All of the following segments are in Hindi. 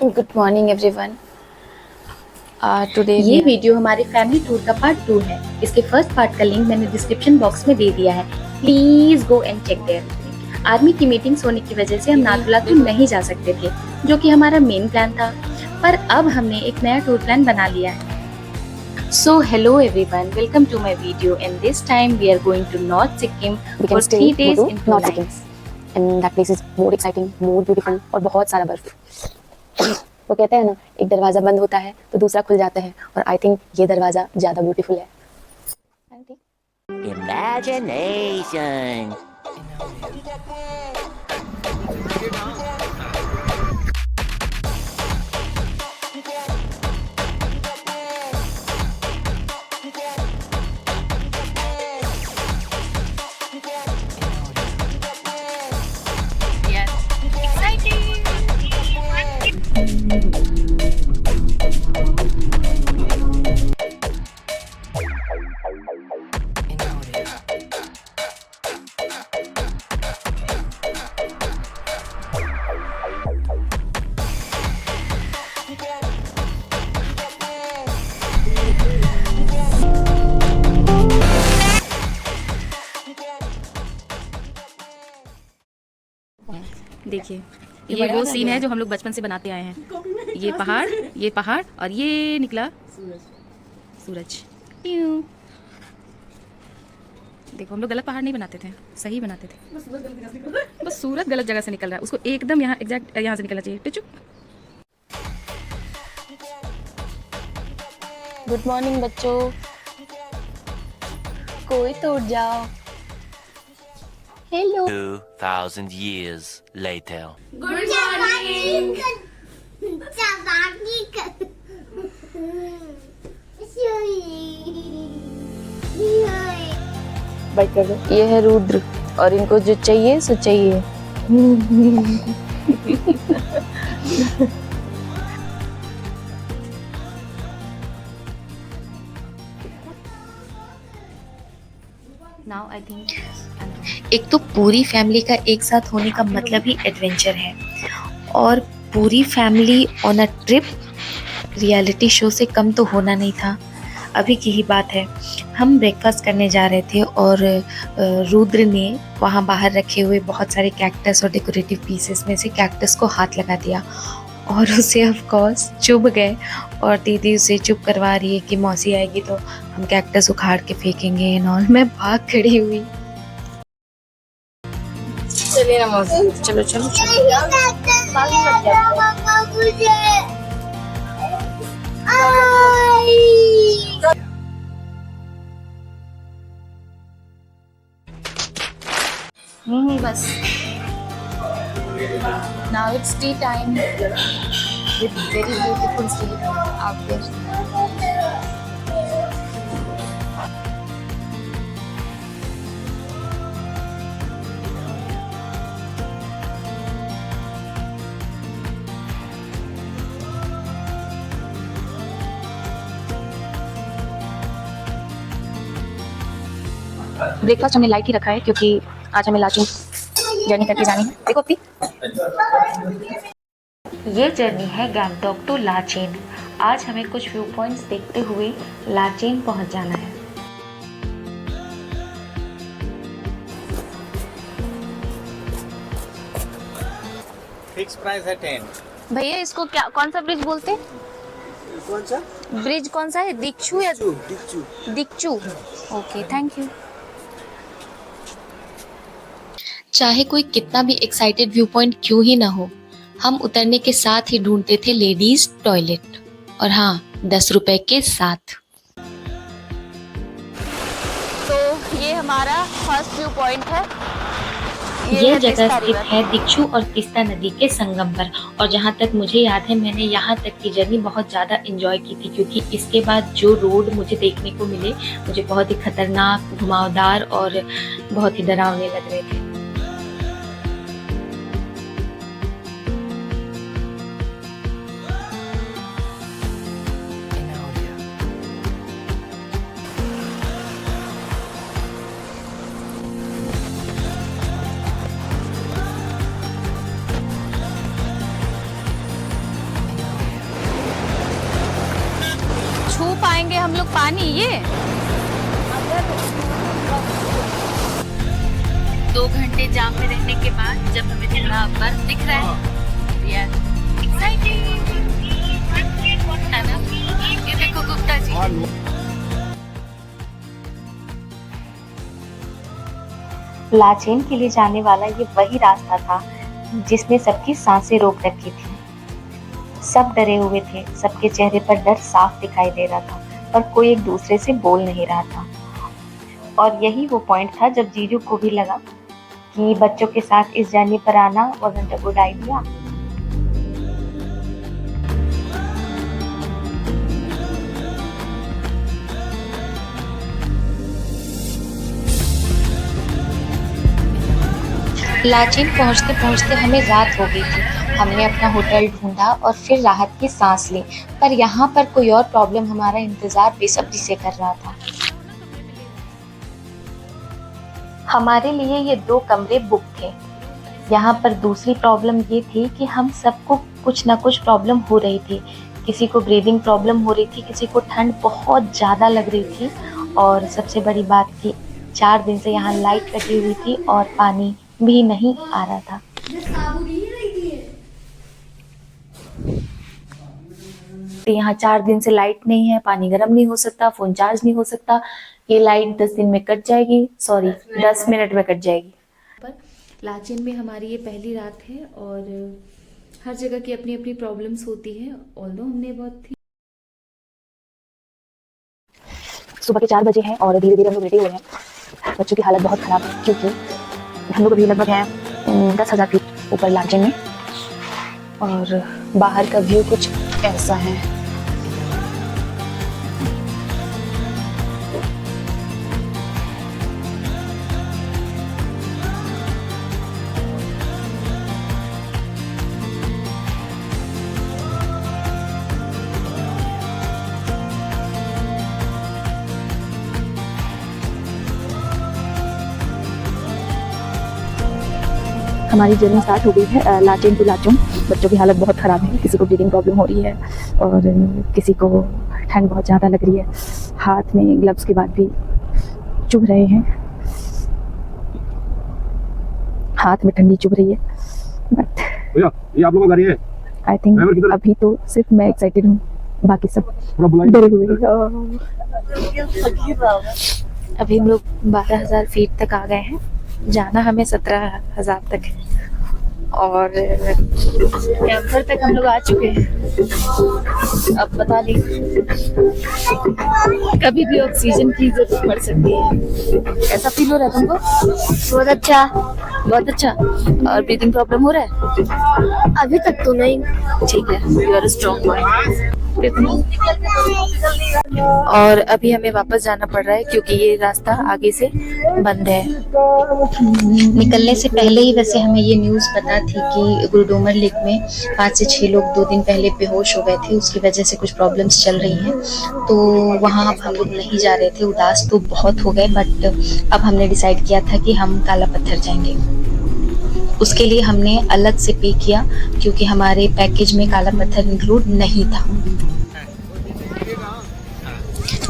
Good morning everyone. Today ये वीडियो हमारे फैमिली टूर का पार्ट 2 है। इसके फर्स्ट पार्ट का लिंक मैंने डिस्क्रिप्शन बॉक्स में दे दिया है। Please go and check there. Army की मीटिंग्स होने की वजह से हम नाथुला नहीं जा सकते थे, जो कि हमारा मेन प्लान था। पर अब हमने एक नया टूर प्लान बना लिया है। So hello everyone, welcome to my video, and this time we are going to North Sikkim we for can still 3 go days to in 2 North Sikkim, nights. and that place is more exciting, more beautiful और बहुत सारा बर्फ। वो कहते हैं ना, एक दरवाजा बंद होता है तो दूसरा खुल जाता है, और आई थिंक ये दरवाजा ज्यादा ब्यूटीफुल है। Imagination. देखिए, ये वो सीन है जो हम लोग बचपन से बनाते आए हैं। ये पहाड़ और ये निकला सूरज। देखो, हम लोग गलत पहाड़ नहीं बनाते थे, सही बनाते थे। बस सूरज गलत जगह से निकल रहा है, उसको एकदम यहाँ एग्जैक्ट यहाँ से निकलना चाहिए। टिचू। गुड मॉर्निंग बच्चों, कोई तो उठ जाओ। Hello. 2,000 years later. Good morning. Bike कर दो। ये है रुद्र, और इनको जो चाहिए सो चाहिए। नाउ आई थिंक एक तो पूरी फैमिली का एक साथ होने का मतलब ही एडवेंचर है, और पूरी family on a trip reality show से कम तो होना नहीं था। अभी की ही बात है, हम ब्रेकफास्ट करने जा रहे थे और रुद्र ने वहाँ बाहर रखे हुए बहुत सारे कैक्टस और डेकोरेटिव पीसेस में से कैक्टस को हाथ लगा दिया, और उसे ऑफ कोर्स चुभ गए। और दीदी उसे चुप करवा रही है कि मौसी आएगी तो हम कैक्टस उखाड़ के फेंकेंगे एंड ऑल। मैं भाग खड़ी हुई। चलिए ना मौसी, चलो चलो बस now it's T time with very beautiful sea out there. Breakfast हमने लाइट ही रखा है क्योंकि आज हमें लाचुंग जर्नी करके जानी है। देखो अपनी, ये जर्नी है गैंगटॉक टू लाचेन। आज हमें कुछ व्यू पॉइंट्स देखते हुए लाचेन पहुंच जाना है। फिक्स प्राइस है 10। भैया इसको क्या, कौन सा ब्रिज बोलते हैं? कौन सा ब्रिज कौन सा है? दिक्चू या दिक्चू? Okay, thank you. चाहे कोई कितना भी एक्साइटेड व्यू पॉइंट क्यों ही ना हो, हम उतरने के साथ ही ढूंढते थे लेडीज टॉयलेट, और हाँ, 10 रुपए के साथ। तो ये हमारा फर्स्ट व्यू पॉइंट है। ये जगह स्थित है दिक्चू और तीस्ता नदी के संगम पर, और जहाँ तक मुझे याद है मैंने यहाँ तक की जर्नी बहुत ज़्यादा एंजॉय की थी, क्योंकि इसके बाद जो रोड मुझे देखने को मिले मुझे बहुत ही खतरनाक, घुमावदार और बहुत ही डरावने लग रहे थे। जाएंगे हम लोग पानी ये 2 घंटे जाम में रहने के बाद जब हमें थोड़ा बर्फ दिख रहा है यार एक्साइटिंग है ना। ये देखो गुप्ता जी लाचेन के लिए जाने वाला ये वही रास्ता था जिसने सबकी सांसें रोक रखी थी। सब डरे हुए थे, सबके चेहरे पर डर साफ दिखाई दे रहा था, पर कोई एक दूसरे से बोल नहीं रहा था। और यही वो पॉइंट था जब जीजू को भी लगा कि बच्चों के साथ इस जर्नी पर आना wasn't a good idea. Lachen पहुंचते पहुंचते हमें रात हो गई थी। हमने अपना होटल ढूंढा और फिर राहत की सांस ली, पर यहाँ पर कोई और प्रॉब्लम हमारा इंतजार बेसब्री से कर रहा था। हमारे लिए ये 2 कमरे बुक थे। यहाँ पर दूसरी प्रॉब्लम ये थी कि हम सबको कुछ ना कुछ प्रॉब्लम हो रही थी। किसी को ब्रीदिंग प्रॉब्लम हो रही थी, किसी को ठंड बहुत ज़्यादा लग रही थी, और सबसे बड़ी बात कि 4 दिन से यहाँ लाइट कटी हुई थी और पानी भी नहीं आ रहा था। यहाँ 4 दिन से लाइट नहीं है, पानी गर्म नहीं हो सकता, फोन चार्ज नहीं हो सकता। ये लाइट 10 दिन में कट जाएगी, सॉरी 10 मिनट में कट जाएगी। पर लाचेन में हमारी ये पहली रात है और हर जगह की अपनी अपनी प्रॉब्लम्स होती है। ऑल्दो हमने बहुत थी सुबह के 4 बजे हैं और धीरे धीरे हम लोग रेडी हो रहे हैं। बच्चों की हालत बहुत ख़राब है क्योंकि हम लोग अभी लगभग हैं 10,000 फीट ऊपर लाचेन में, और बाहर का व्यू कुछ ऐसा है। हमारी जर्नी स्टार्ट हो गई है लाचेन टू लाचुंग। बच्चों की हालत बहुत ख़राब है, किसी को ब्रीदिंग प्रॉब्लम हो रही है और किसी को ठंड बहुत ज़्यादा लग रही है। हाथ में ग्लव्स के बाद भी चुभ रहे हैं, हाथ में ठंडी चुभ रही है। बट भैया ये आप लोगों का गाड़ी है। आई थिंक अभी तो सिर्फ मैं एक्साइटेड हूँ, बाकी सब डरे हुए हैं। अभी हम लोग 12,000 फीट तक आ गए हैं। जाना हमें 17,000 तक है और कैंपर तक हम लोग आ चुके हैं। अब पता नहीं कभी भी ऑक्सीजन की जरूरत पड़ सकती है। कैसा फील हो रहा है तुमको? बहुत अच्छा। बहुत अच्छा। और ब्रीदिंग प्रॉब्लम हो रहा है? अभी तक तो नहीं। ठीक है, यू आर स्ट्रॉन्ग बॉय। और अभी हमें वापस जाना पड़ रहा है क्योंकि ये रास्ता आगे से बंद है। निकलने से पहले ही वैसे हमें ये न्यूज़ पता थी कि गुरुडोमर लेक में 5 से 6 लोग 2 दिन पहले बेहोश हो गए थे। उसकी वजह से कुछ प्रॉब्लम्स चल रही हैं, तो वहाँ अब हम लोग नहीं जा रहे थे। उदास तो बहुत हो गए, बट अब हमने डिसाइड किया था कि हम काला पत्थर जाएंगे। उसके लिए हमने अलग से पे किया क्योंकि हमारे पैकेज में काला पत्थर इंक्लूड नहीं था।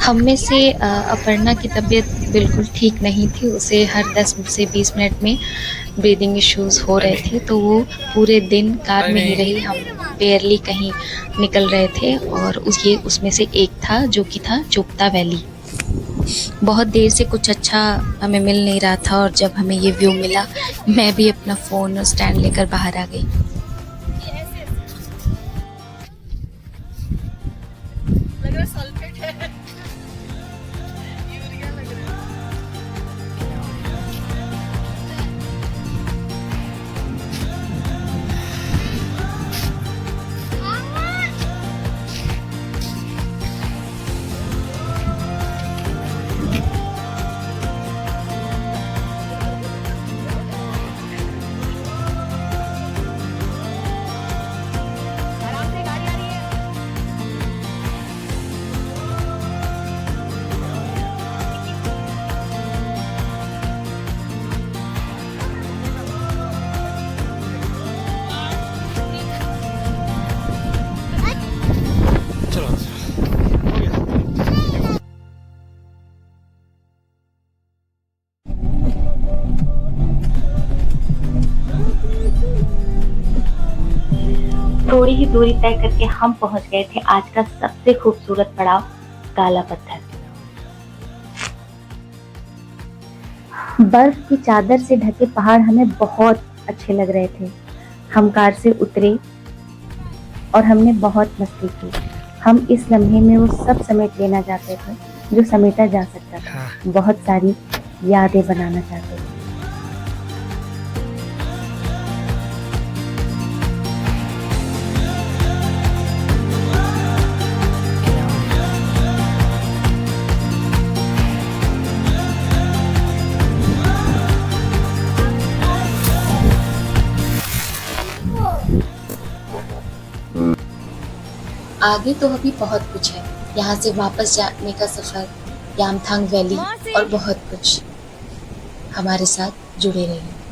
हम में से अपर्णा की तबीयत बिल्कुल ठीक नहीं थी। उसे हर 10 से 20 मिनट में ब्रीदिंग इश्यूज हो रहे थे, तो वो पूरे दिन कार में ही रही। हम बेयरली कहीं निकल रहे थे और उसमें से एक था जो कि था चोपता वैली। बहुत देर से कुछ अच्छा हमें मिल नहीं रहा था और जब हमें ये व्यू मिला, मैं भी अपना फ़ोन और स्टैंड लेकर बाहर आ गई। थोड़ी ही दूरी तय करके हम पहुंच गए थे आज का सबसे खूबसूरत पड़ाव, काला पत्थर। बर्फ की चादर से ढके पहाड़ हमें बहुत अच्छे लग रहे थे। हम कार से उतरे और हमने बहुत मस्ती की। हम इस लम्हे में वो सब समेट लेना चाहते थे जो समेटा जा सकता था। बहुत सारी यादें बनाना चाहते थे। आगे तो अभी बहुत कुछ है, यहाँ से वापस जाने का सफर, यामथांग वैली और बहुत कुछ। हमारे साथ जुड़े रहिए।